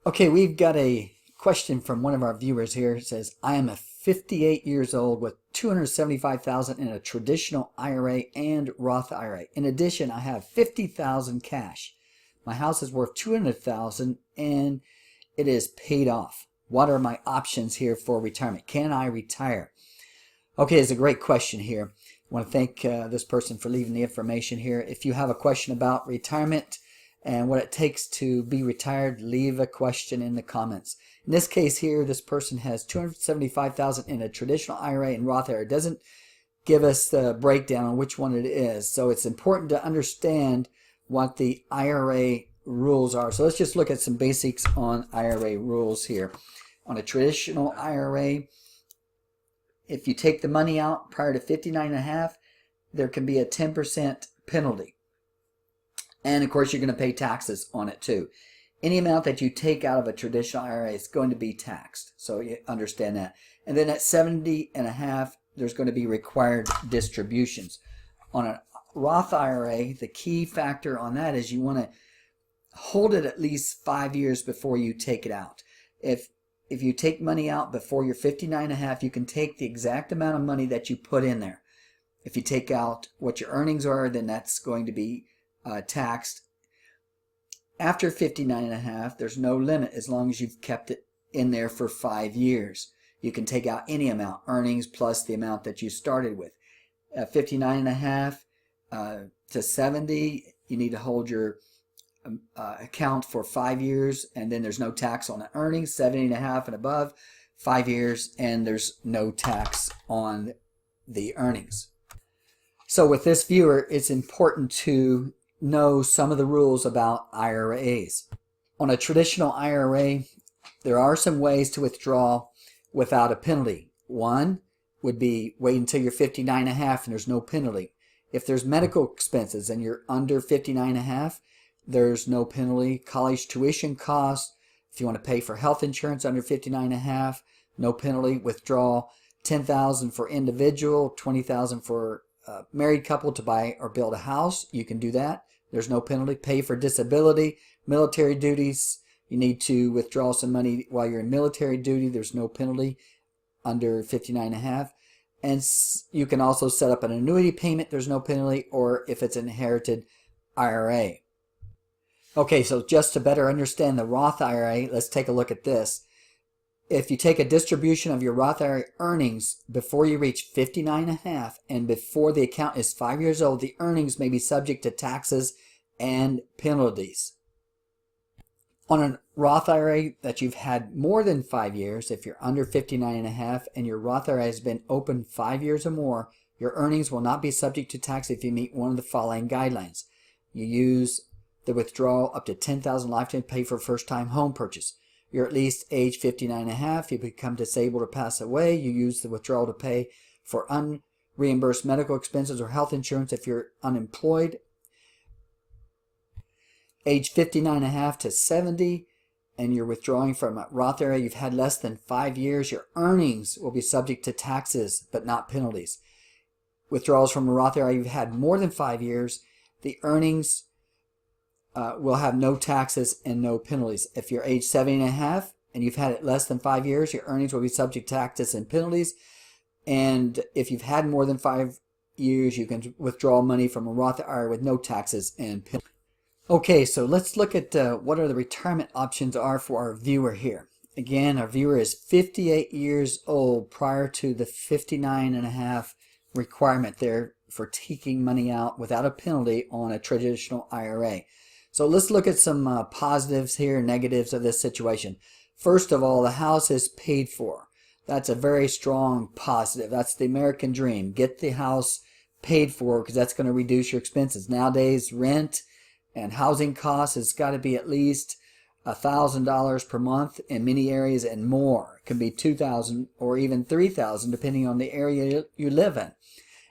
Okay, we've got a question from one of our viewers here. It says, I am a 58 years old with $275,000 in a traditional IRA and Roth IRA. In addition, I have $50,000 cash. My house is worth $200,000 and it is paid off. What are my options here for retirement? Can I retire? Okay, it's a great question here. I want to thank this person for leaving the information here. If you have a question about retirement and what it takes to be retired, leave a question in the comments. In this case here, this person has $275,000 in a traditional IRA and Roth IRA. It doesn't give us the breakdown on which one it is. So it's important to understand what the IRA rules are. So let's just look at some basics on IRA rules here. On a traditional IRA, if you take the money out prior to 59.5, there can be a 10% penalty. And of course, you're going to pay taxes on it too. Any amount that you take out of a traditional IRA is going to be taxed. So you understand that. And then at 70.5, there's going to be required distributions. On a Roth IRA, the key factor on that is you want to hold it at least 5 years before you take it out. If you take money out before you're 59.5, you can take the exact amount of money that you put in there. If you take out what your earnings are, then that's going to be taxed. After 59.5, there's no limit as long as you've kept it in there for 5 years. You can take out any amount, earnings plus the amount that you started with. At 59.5 to 70, you need to hold your account for 5 years, and then there's no tax on the earnings. 70.5 and above, 5 years, and there's no tax on the earnings. So with this viewer, it's important to know some of the rules about IRAs. On a traditional IRA, there are some ways to withdraw without a penalty. One would be wait until you're 59.5 and there's no penalty. If there's medical expenses and you're under 59.5, there's no penalty. College tuition costs, if you want to pay for health insurance under 59.5, no penalty. Withdraw $10,000 for individual, $20,000 for married couple to buy or build a house. You can do that. There's no penalty. Pay for disability, military duties. You need to withdraw some money while you're in military duty. There's no penalty under 59.5. And you can also set up an annuity payment. There's no penalty. Or if it's an inherited IRA. Okay, so just to better understand the Roth IRA, let's take a look at this. If you take a distribution of your Roth IRA earnings before you reach 59.5 and before the account is 5 years old, the earnings may be subject to taxes and penalties. On a Roth IRA that you've had more than 5 years, if you're under 59.5 and your Roth IRA has been open 5 years or more, your earnings will not be subject to tax if you meet one of the following guidelines. You use the withdrawal up to $10,000 lifetime to pay for first-time home purchase. You're at least age 59.5. You become disabled or pass away. You use the withdrawal to pay for unreimbursed medical expenses or health insurance if you're unemployed. Age 59.5 to 70, and you're withdrawing from a Roth IRA. You've had less than 5 years. Your earnings will be subject to taxes, but not penalties. Withdrawals from a Roth IRA, you've had more than 5 years. The earnings will have no taxes and no penalties. If you're age 70.5 and you've had it less than 5 years, your earnings will be subject to taxes and penalties. And if you've had more than 5 years, you can withdraw money from a Roth IRA with no taxes and penalties. Okay, so let's look at what are the retirement options are for our viewer here. Again, our viewer is 58 years old prior to the 59.5 requirement there for taking money out without a penalty on a traditional IRA. So let's look at some positives here, negatives of this situation. First of all, the house is paid for. That's a very strong positive. That's the American dream. Get the house paid for because that's going to reduce your expenses. Nowadays, rent and housing costs has got to be at least $1,000 per month in many areas and more. It can be $2,000 or even $3,000 depending on the area you live in.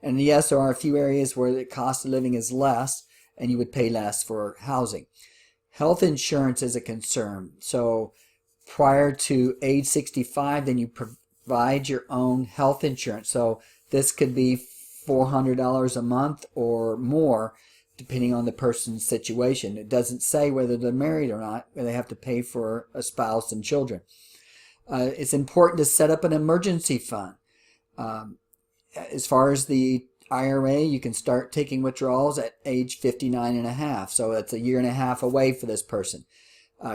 And yes, there are a few areas where the cost of living is less and you would pay less for housing. Health insurance is a concern. So prior to age 65, then you provide your own health insurance. So this could be $400 a month or more depending on the person's situation. It doesn't say whether they're married or not, whether they have to pay for a spouse and children. It's important to set up an emergency fund. As far as the IRA, you can start taking withdrawals at age 59 and a half. So that's a year and a half away for this person.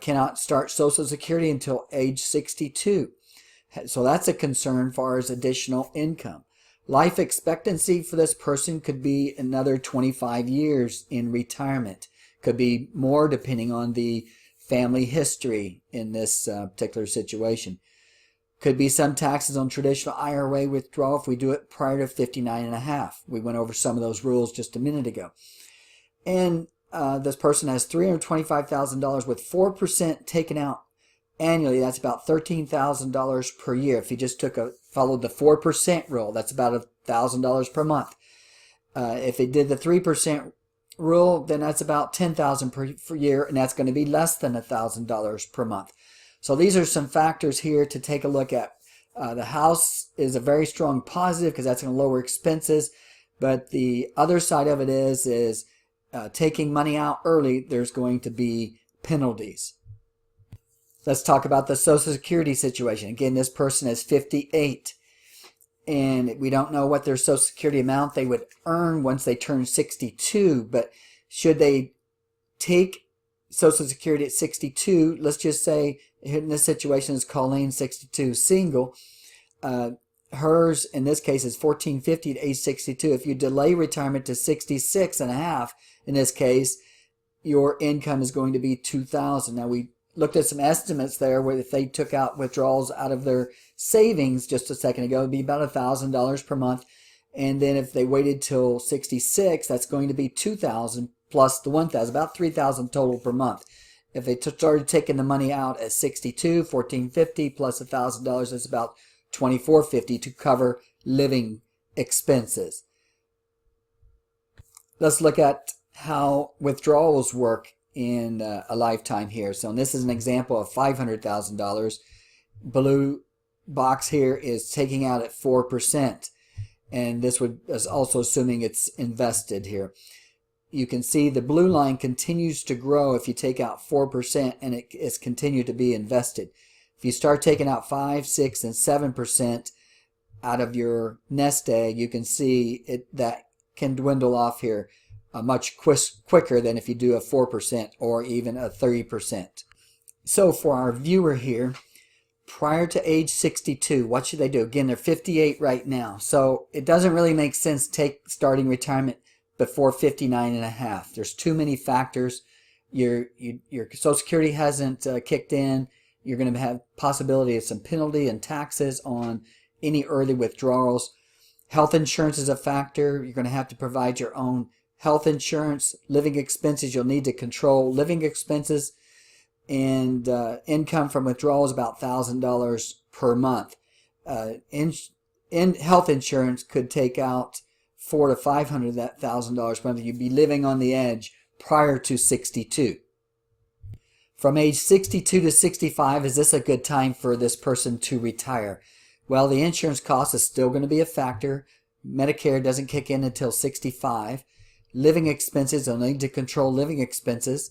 Cannot start Social Security until age 62. So that's a concern as far as additional income. Life expectancy for this person could be another 25 years in retirement. Could be more depending on the family history in this particular situation. Could be some taxes on traditional IRA withdrawal if we do it prior to 59 and a half. We went over some of those rules just a minute ago. And this person has $325,000 with 4% taken out annually. That's about $13,000 per year. If you just followed the 4% rule, that's about $1,000 per month. If it did the 3% rule, then that's about $10,000 per year, and that's going to be less than $1,000 per month. So these are some factors here to take a look at. The house is a very strong positive because that's going to lower expenses, but the other side of it is taking money out early, there's going to be penalties. Let's talk about the Social Security situation. Again, this person is 58, and we don't know what their Social Security amount they would earn once they turn 62, but should they take Social Security at 62, let's just say in this situation is Colleen, 62, single. Hers, in this case, is $1,450 at age 62. If you delay retirement to 66 and a half, in this case, your income is going to be $2,000. Now, we looked at some estimates there where if they took out withdrawals out of their savings just a second ago, it would be about $1,000 per month. And then if they waited till 66, that's going to be $2,000 plus the $1,000, about $3,000 total per month. If they started taking the money out at 62, $1,450 plus $1,000, that's about $2,450 to cover living expenses. Let's look at how withdrawals work in a lifetime here. So this is an example of $500,000. Blue box here is taking out at 4%. And this is also assuming it's invested here. You can see the blue line continues to grow if you take out 4% and it is continued to be invested. If you start taking out 5, 6, and 7% out of your nest egg, you can see that can dwindle off here much quicker than if you do a 4% or even a 30%. So for our viewer here, prior to age 62, what should they do? Again, they're 58 right now. So it doesn't really make sense starting retirement before 59 and a half. There's too many factors. Your Social Security hasn't kicked in. You're going to have possibility of some penalty and taxes on any early withdrawals. Health insurance is a factor. You're going to have to provide your own health insurance. Living expenses, you'll need to control living expenses. And income from withdrawals about $1,000 per month. In health insurance could take out $400,000 to $500,000 per month. You'd be living on the edge prior to 62. From age 62 to 65, is this a good time for this person to retire? Well, the insurance cost is still going to be a factor. Medicare doesn't kick in until 65. Living expenses, they'll need to control living expenses.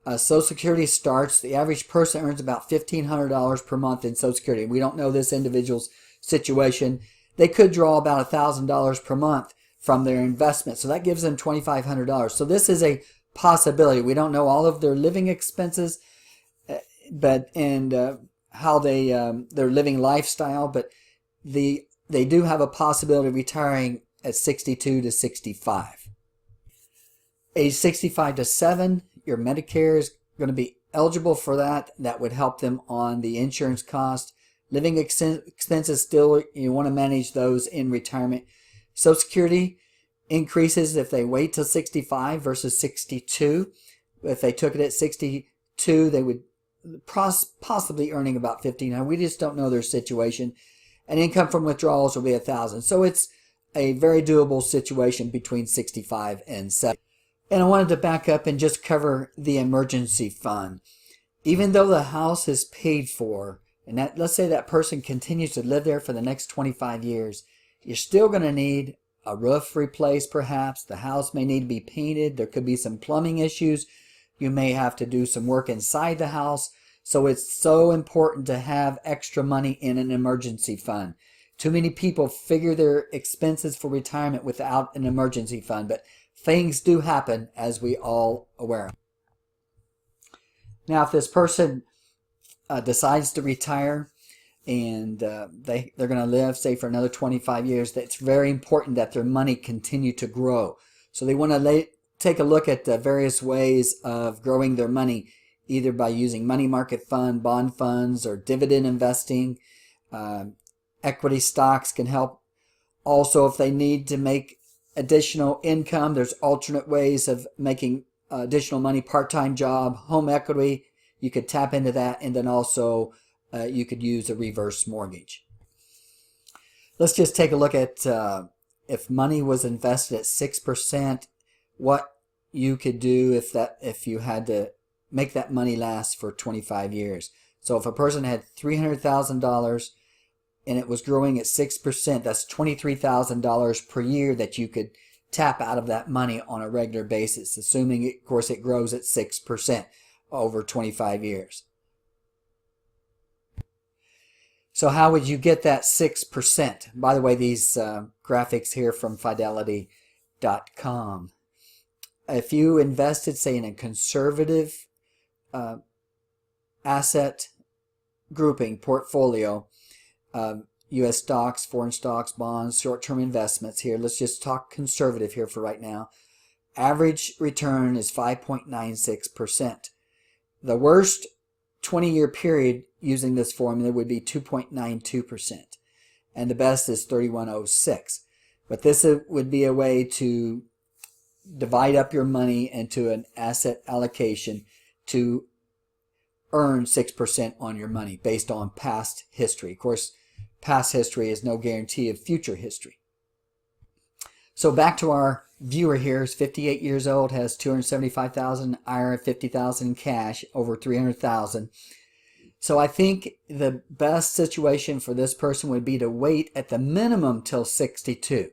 Social Security starts, the average person earns about $1,500 per month in Social Security. We don't know this individual's situation. They could draw about $1,000 per month from their investment. So that gives them $2,500. So this is a possibility. We don't know all of their living expenses, and how their living lifestyle, but they do have a possibility of retiring at 62 to 65. Age 65 to 7, your Medicare is going to be eligible for that. That would help them on the insurance cost. Living expenses, still, you want to manage those in retirement. Social Security increases if they wait till 65 versus 62. If they took it at 62, they would possibly earning about $1,500. We just don't know their situation. And income from withdrawals will be $1,000. So it's a very doable situation between 65 and 70. And I wanted to back up and just cover the emergency fund. Even though the house is paid for, and let's say that person continues to live there for the next 25 years, you're still going to need a roof replaced perhaps. The house may need to be painted. There could be some plumbing issues. You may have to do some work inside the house. So it's so important to have extra money in an emergency fund. Too many people figure their expenses for retirement without an emergency fund, but things do happen, as we all aware. Now, if this person decides to retire and they're going to live, say, for another 25 years, it's very important that their money continue to grow. So they want to take a look at the various ways of growing their money, either by using money market fund, bond funds, or dividend investing. Equity stocks can help. Also, if they need to make additional income, there's alternate ways of making additional money, part-time job, home equity. You could tap into that, and then also you could use a reverse mortgage. Let's just take a look at if money was invested at 6%, what you could do if you had to make that money last for 25 years. So if a person had $300,000 and it was growing at 6%, that's $23,000 per year that you could tap out of that money on a regular basis, assuming, of course, it grows at 6% over 25 years. So how would you get that 6%? By the way, these graphics here from Fidelity.com. If you invested, say, in a conservative asset grouping portfolio, U.S. stocks, foreign stocks, bonds, short-term investments here. Let's just talk conservative here for right now. Average return is 5.96%. The worst 20-year period using this formula would be 2.92%. And the best is 31.06. But this would be a way to divide up your money into an asset allocation to earn 6% on your money based on past history. Of course, past history is no guarantee of future history. So back to our viewer here, is 58 years old, has $275,000 IRA, $50,000 in cash, over $300,000. So I think the best situation for this person would be to wait at the minimum till 62.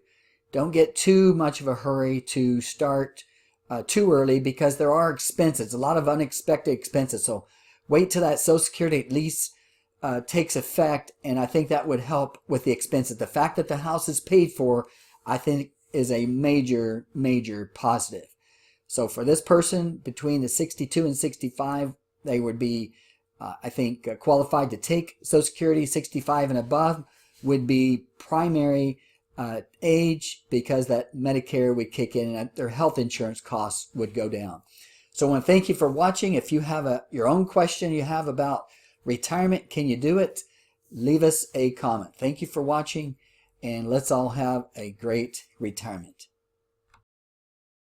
Don't get too much of a hurry to start too early, because there are expenses, a lot of unexpected expenses. So wait till that Social Security at least takes effect, and I think that would help with the expenses. The fact that the house is paid for, I think, is a major, major positive. So for this person, between the 62 and 65, they would be, I think, qualified to take Social Security. 65 and above would be primary age, because that Medicare would kick in and their health insurance costs would go down. So I want to thank you for watching. If you have your own question you have about retirement, can you do it? Leave us a comment. Thank you for watching, and let's all have a great retirement.